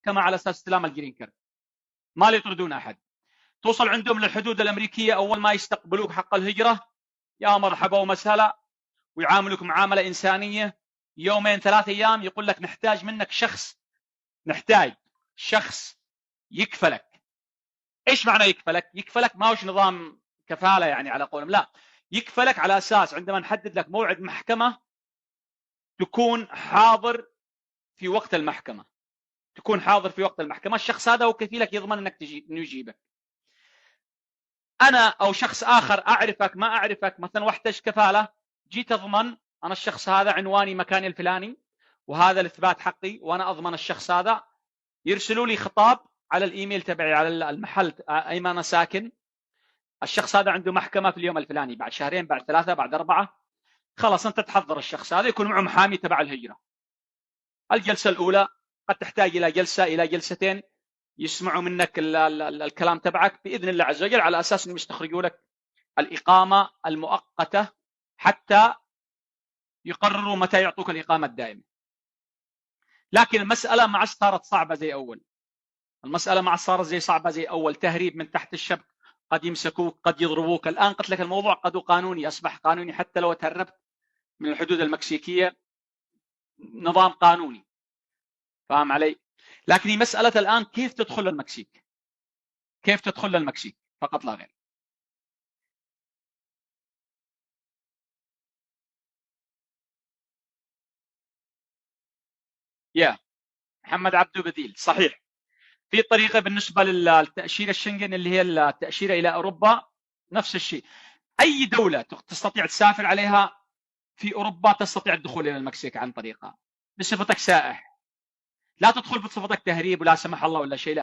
محكمة على أساس استلام الجرين كارد، ما يطردون أحد. توصل عندهم للحدود الأمريكية، أول ما يستقبلوك حق الهجرة يا مرحبا ومسهلا، ويعاملوك معاملة إنسانية. يومين 3 أيام يقول لك نحتاج منك شخص يكفلك. إيش معنى يكفلك؟ يكفلك ما هوش نظام كفالة يعني على قولهم، لا، يكفلك على أساس عندما نحدد لك موعد محكمة تكون حاضر في وقت المحكمة، الشخص هذا هو كفيلك، يضمن انك تجي انه يجيبك. انا او شخص اخر اعرفك ما اعرفك مثلا واحتاج كفالة، جيت اضمن انا الشخص هذا عنواني مكاني الفلاني وهذا الاثبات حقي، وانا اضمن الشخص هذا، يرسلوا لي خطاب على الايميل تبعي على المحل اي ما انا ساكن، الشخص هذا عنده محكمة في اليوم الفلاني، بعد شهرين، بعد 3، بعد 4، خلاص انت تحضر الشخص هذا، يكون معه محامي تبع الهجرة. الجلسة الأولى قد تحتاج إلى جلسة إلى جلستين، يسمعوا منك الكلام تبعك بإذن الله عز وجل، على أساس أنهم يستخرجوا لك الإقامة المؤقتة حتى يقرروا متى يعطوك الإقامة الدائمة. لكن المسألة ما صارت صعبة زي أول، صعبة زي أول، تهريب من تحت الشبك، قد يمسكوك، قد يضربوك. الآن قلت لك الموضوع قد قانوني، أصبح قانوني، حتى لو تهربت من الحدود المكسيكية نظام قانوني، فاهم علي؟ لكن مسألة الآن كيف تدخل للمكسيك، فقط لا غير. يا محمد عبدو بديل، صحيح. في طريقة بالنسبة للتأشيرة الشنغن اللي هي التأشيرة إلى أوروبا، نفس الشيء. أي دولة تستطيع تسافر عليها في أوروبا تستطيع الدخول إلى المكسيك عن طريقها بصفتك سائح، لا تدخل بصفتك تهريب ولا سمح الله ولا شيء، لا.